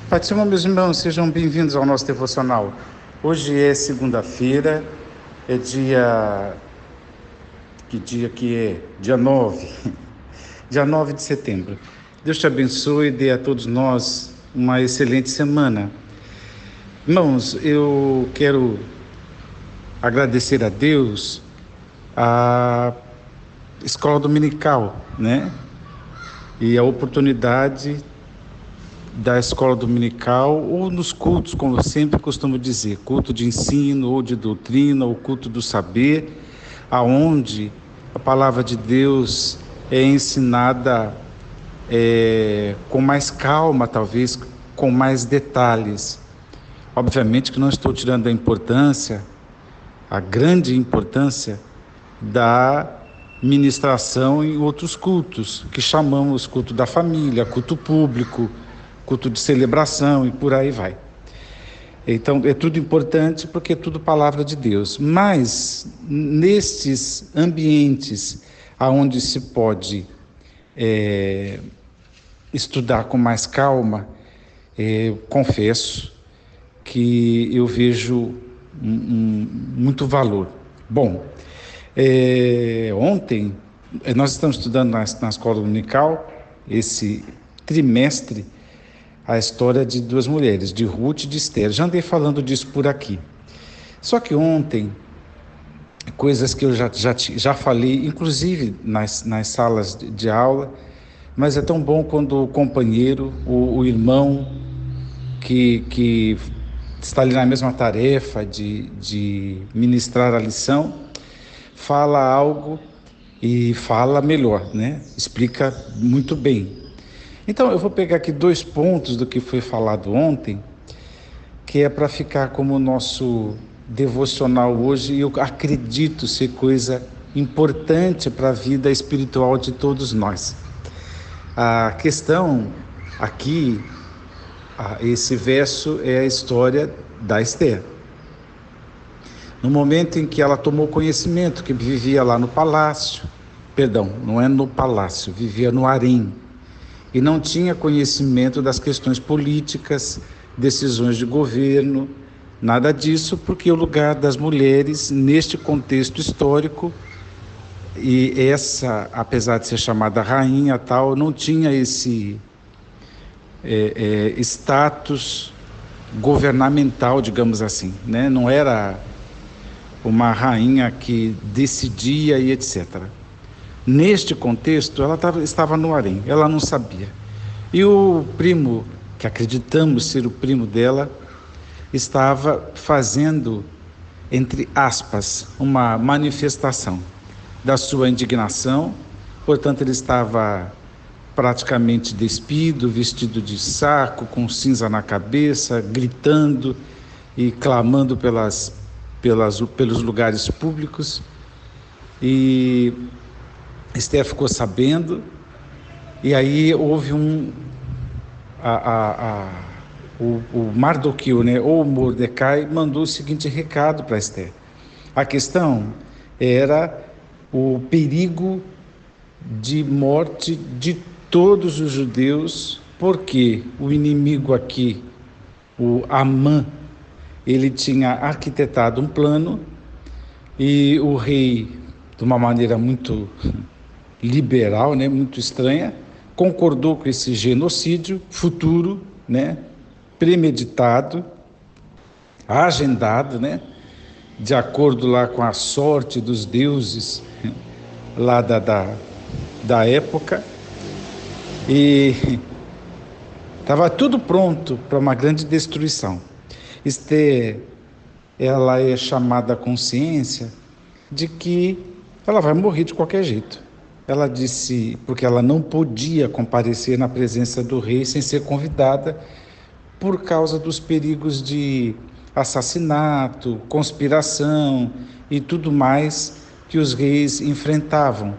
Pai do Senhor, meus irmãos, sejam bem-vindos ao nosso devocional. Hoje é segunda-feira, é dia... Que dia que é? Dia 9, dia 9 de setembro. Deus te abençoe e dê a todos nós uma excelente semana. Irmãos, eu quero agradecer a Deus a escola dominical, né? E a oportunidade da escola dominical ou nos cultos, como eu sempre costumo dizer, culto de ensino ou de doutrina, ou culto do saber, aonde a palavra de Deus é ensinada com mais calma, talvez com mais detalhes. Obviamente que não estou tirando a grande importância da ministração em outros cultos, que chamamos culto da família, culto público, culto de celebração e por aí vai. Então, é tudo importante porque é tudo palavra de Deus. Mas, nestes ambientes onde se pode estudar com mais calma, confesso que eu vejo muito valor. Bom, ontem, nós estamos estudando na escola dominical, esse trimestre, a história de duas mulheres, de Ruth e de Esther. Já andei falando disso por aqui. Só que ontem, coisas que eu já falei, inclusive nas salas de aula, mas é tão bom quando o companheiro, o irmão, que está ali na mesma tarefa de ministrar a lição, fala algo e fala melhor, né? Explica muito bem. Então, eu vou pegar aqui 2 pontos do que foi falado ontem, que é para ficar como nosso devocional hoje, e eu acredito ser coisa importante para a vida espiritual de todos nós. A questão aqui, esse verso é a história da Esther. No momento em que ela tomou conhecimento que vivia lá no palácio, perdão, não é no palácio, vivia no harém, e não tinha conhecimento das questões políticas, decisões de governo, nada disso, porque o lugar das mulheres neste contexto histórico, e essa, apesar de ser chamada rainha tal, não tinha esse status governamental, digamos assim, né? Não era uma rainha que decidia e etc. Neste contexto, ela estava no harém, ela não sabia. E o primo, que acreditamos ser o primo dela, estava fazendo, entre aspas, uma manifestação da sua indignação. Portanto, ele estava praticamente despido, vestido de saco, com cinza na cabeça, gritando e clamando pelos lugares públicos. E Esther ficou sabendo, e aí houve o Mardoqueu, né, ou Mordecai, mandou o seguinte recado para Esther. A questão era o perigo de morte de todos os judeus, porque o inimigo aqui, o Amã, ele tinha arquitetado um plano, e o rei, de uma maneira muito liberal, né, muito estranha, concordou com esse genocídio futuro, né, premeditado, agendado, né, de acordo lá com a sorte dos deuses lá da época, e estava tudo pronto para uma grande destruição. Esther, ela é chamada à consciência de que ela vai morrer de qualquer jeito. Ela disse, porque ela não podia comparecer na presença do rei sem ser convidada, por causa dos perigos de assassinato, conspiração e tudo mais que os reis enfrentavam.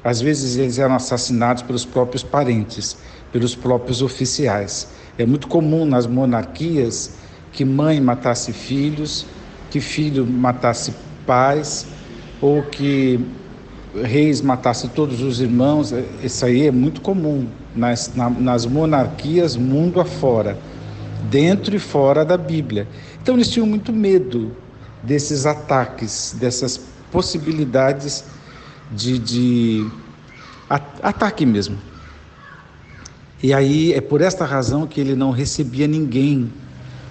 Às vezes eles eram assassinados pelos próprios parentes, pelos próprios oficiais. É muito comum nas monarquias que mãe matasse filhos, que filho matasse pais, ou que reis matassem todos os irmãos. Isso aí é muito comum nas monarquias mundo afora. dentro e fora da Bíblia. Então eles tinham muito medo desses ataques, dessas possibilidades de ataque mesmo. E aí é por esta razão que ele não recebia ninguém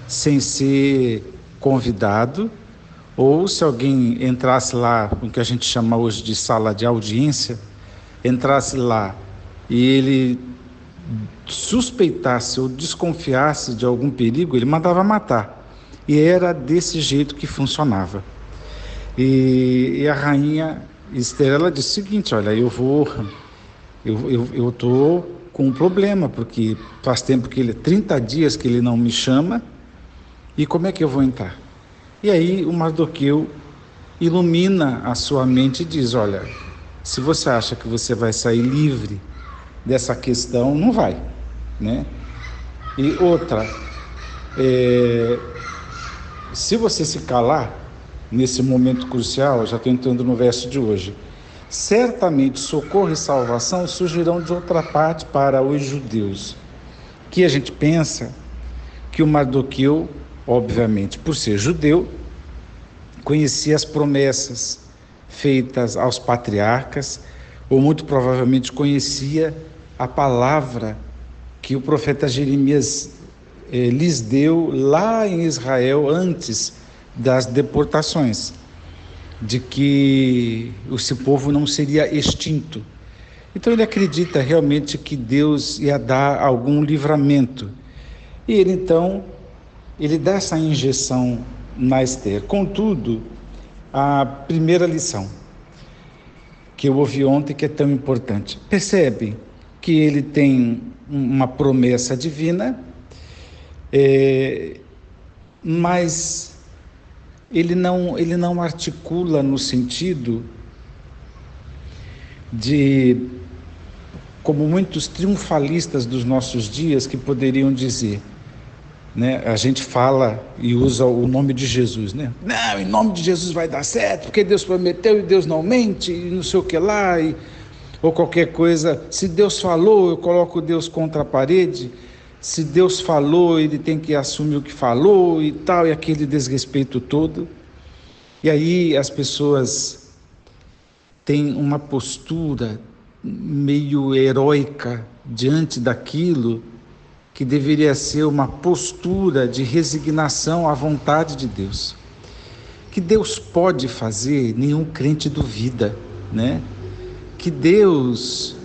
sem ser convidado, ou se alguém entrasse lá, o que a gente chama hoje de sala de audiência, entrasse lá e ele suspeitasse ou desconfiasse de algum perigo, ele mandava matar. E era desse jeito que funcionava. E a rainha Esther, ela disse o seguinte: olha, eu estou com um problema, porque faz tempo que 30 dias que ele não me chama, e como é que eu vou entrar? E aí o Mardoqueu ilumina a sua mente e diz: olha, se você acha que você vai sair livre dessa questão, não vai, né? E outra, se você se calar nesse momento crucial, já estou entrando no verso de hoje, certamente socorro e salvação surgirão de outra parte para os judeus. Que a gente pensa que o Mardoqueu, obviamente, por ser judeu, conhecia as promessas feitas aos patriarcas, ou muito provavelmente conhecia a palavra que o profeta Jeremias lhes deu lá em Israel antes das deportações, de que esse povo não seria extinto. Então ele acredita realmente que Deus ia dar algum livramento. E ele dá essa injeção na Esther. Contudo, a primeira lição que eu ouvi ontem, que é tão importante, percebe que ele tem uma promessa divina, mas ele não articula no sentido de, como muitos triunfalistas dos nossos dias que poderiam dizer, né? A gente fala e usa o nome de Jesus, né? Não, em nome de Jesus vai dar certo, porque Deus prometeu e Deus não mente, e não sei o que lá, ou qualquer coisa. Se Deus falou, eu coloco Deus contra a parede. Se Deus falou, ele tem que assumir o que falou e tal, e aquele desrespeito todo. E aí as pessoas têm uma postura meio heróica diante daquilo que deveria ser uma postura de resignação à vontade de Deus. Que Deus pode fazer, nenhum crente duvida, né? Que Deus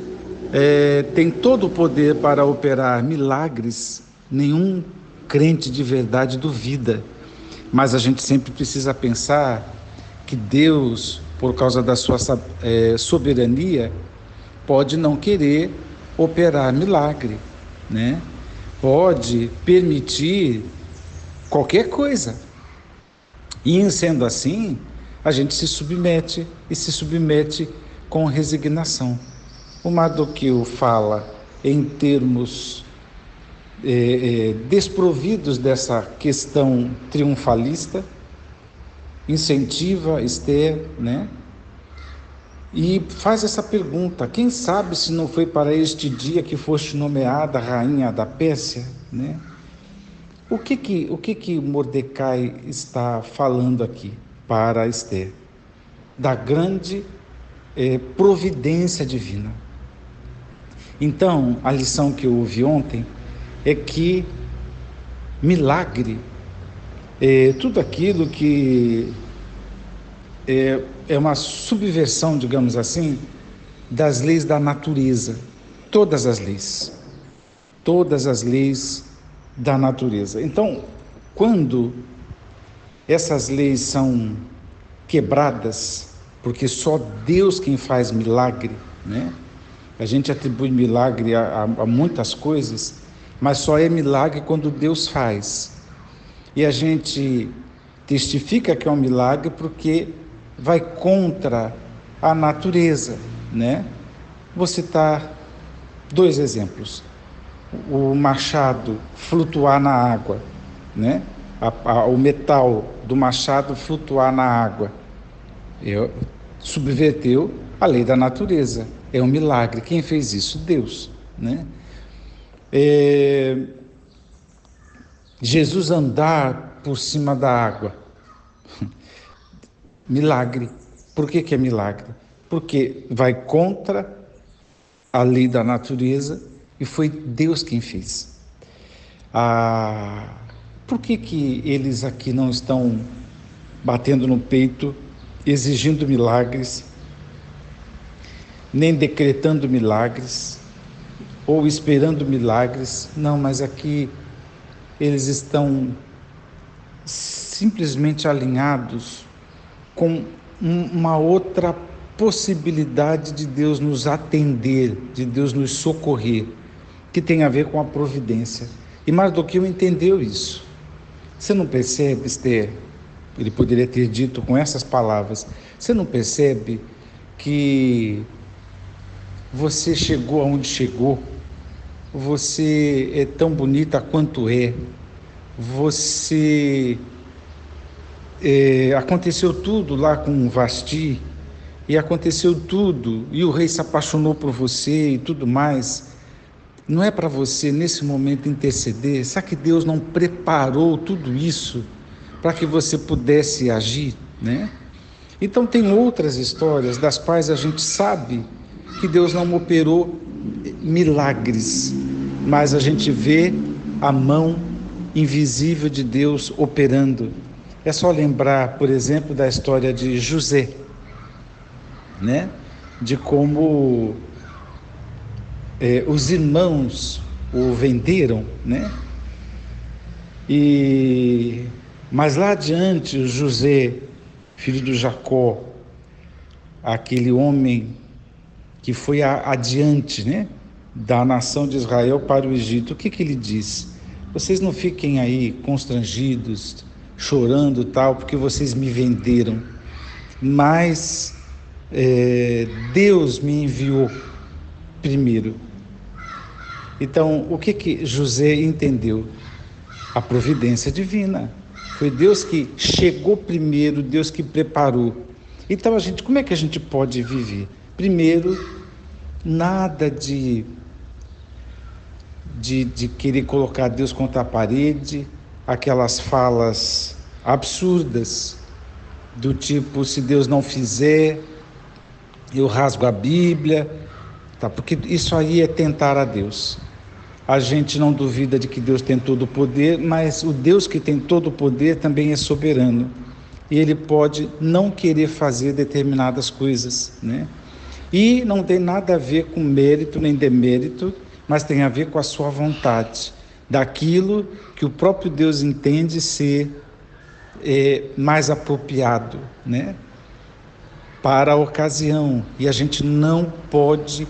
tem todo o poder para operar milagres, nenhum crente de verdade duvida. Mas a gente sempre precisa pensar que Deus, por causa da sua soberania, pode não querer operar milagre, né? Pode permitir qualquer coisa. E em sendo assim, a gente se submete com resignação. O Mardoqueu fala em termos desprovidos dessa questão triunfalista, incentiva Esther, né? E faz essa pergunta: quem sabe se não foi para este dia que foste nomeada rainha da Pérsia, né? O que Mordecai está falando aqui para Esther? Da grande providência divina. Então, a lição que eu ouvi ontem é que milagre, tudo aquilo que é uma subversão, digamos assim, das leis da natureza, todas as leis da natureza. Então, quando essas leis são quebradas, porque só Deus quem faz milagre, né? A gente atribui milagre a muitas coisas, mas só é milagre quando Deus faz. E a gente testifica que é um milagre porque vai contra a natureza, né? Vou citar 2 exemplos. O machado flutuar na água, né? O metal do machado flutuar na água. Subverteu a lei da natureza. É um milagre. Quem fez isso? Deus, né? Jesus andar por cima da água. Milagre. Por que é milagre? Porque vai contra a lei da natureza e foi Deus quem fez. Por que eles aqui não estão batendo no peito, exigindo milagres, nem decretando milagres, ou esperando milagres? Não, mas aqui eles estão simplesmente alinhados com uma outra possibilidade de Deus nos atender, de Deus nos socorrer, que tem a ver com a providência. E Mardoqueu entendeu isso. Você não percebe, Esther? Ele poderia ter dito com essas palavras: você não percebe que você chegou aonde chegou? Você é tão bonita quanto é. Aconteceu tudo lá com Vasti, e aconteceu tudo, e o rei se apaixonou por você e tudo mais. Não é para você, nesse momento, interceder? Será que Deus não preparou tudo isso para que você pudesse agir, né? Então, tem outras histórias das quais a gente sabe que Deus não operou milagres, mas a gente vê a mão invisível de Deus operando. É só lembrar, por exemplo, da história de José, né? De como os irmãos o venderam, né? Mas lá adiante, o José, filho de Jacó, aquele homem que foi adiante, né, da nação de Israel para o Egito, o que ele diz? Vocês não fiquem aí constrangidos, chorando tal, porque vocês me venderam, mas Deus me enviou primeiro. Então, o que José entendeu? A providência divina. Foi Deus que chegou primeiro, Deus que preparou. Então, como é que a gente pode viver? Primeiro, nada de querer colocar Deus contra a parede, aquelas falas absurdas, do tipo: se Deus não fizer, eu rasgo a Bíblia, tá? Porque isso aí é tentar a Deus. A gente não duvida de que Deus tem todo o poder, mas o Deus que tem todo o poder também é soberano. E Ele pode não querer fazer determinadas coisas, né? E não tem nada a ver com mérito nem demérito, mas tem a ver com a sua vontade, daquilo que o próprio Deus entende ser mais apropriado, né, para a ocasião. E a gente não pode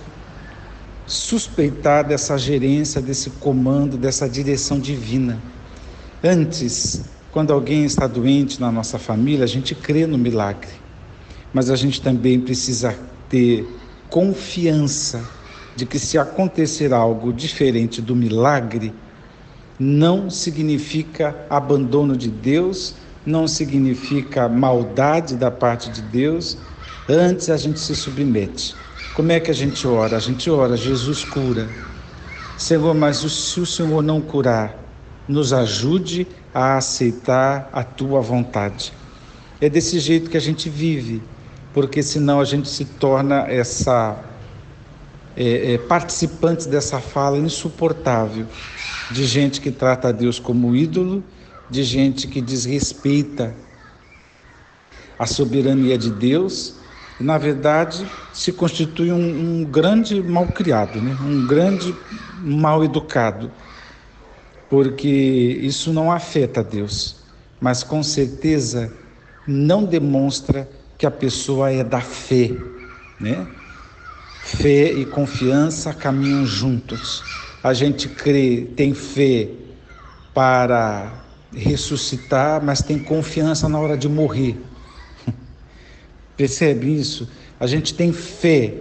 suspeitar dessa gerência, desse comando, dessa direção divina. Antes, quando alguém está doente na nossa família, a gente crê no milagre, mas a gente também precisa ter confiança de que, se acontecer algo diferente do milagre, não significa abandono de Deus, não significa maldade da parte de Deus. Antes a gente se submete. Como é que a gente ora? A gente ora: Jesus cura. Senhor, mas se o Senhor não curar, nos ajude a aceitar a Tua vontade. É desse jeito que a gente vive, porque senão a gente se torna participantes dessa fala insuportável de gente que trata a Deus como ídolo, de gente que desrespeita a soberania de Deus. E, na verdade, se constitui um grande mal-criado, né? Um grande mal-educado, porque isso não afeta a Deus, mas com certeza não demonstra que a pessoa é da fé, né? Fé e confiança caminham juntos. A gente crê, tem fé para ressuscitar, mas tem confiança na hora de morrer. Percebe isso? A gente tem fé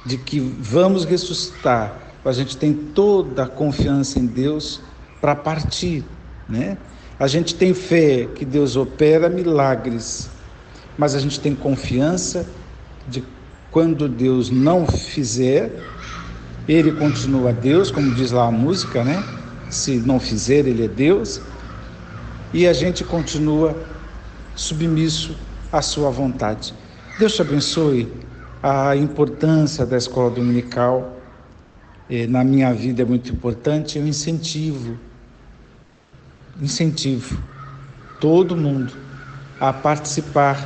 de que vamos ressuscitar, a gente tem toda a confiança em Deus para partir, né? A gente tem fé que Deus opera milagres, mas a gente tem confiança de quando Deus não fizer, Ele continua Deus, como diz lá a música, né? Se não fizer, Ele é Deus. e a gente continua submisso à sua vontade. Deus te abençoe. A importância da escola dominical na minha vida é muito importante. Eu incentivo todo mundo a participar,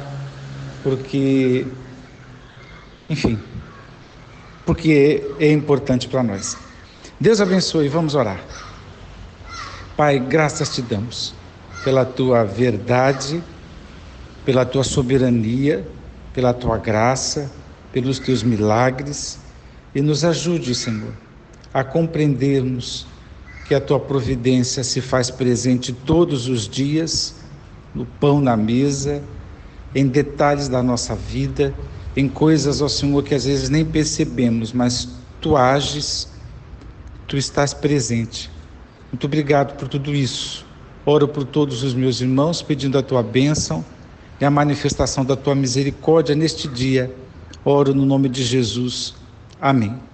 porque é importante para nós. Deus abençoe, vamos orar. Pai, graças te damos pela tua verdade, pela tua soberania, pela tua graça, pelos teus milagres, e nos ajude, Senhor, a compreendermos que a tua providência se faz presente todos os dias, no pão na mesa, em detalhes da nossa vida, em coisas, ó Senhor, que às vezes nem percebemos, mas tu ages, tu estás presente. Muito obrigado por tudo isso. Oro por todos os meus irmãos, pedindo a tua bênção e a manifestação da tua misericórdia neste dia. Oro no nome de Jesus. Amém.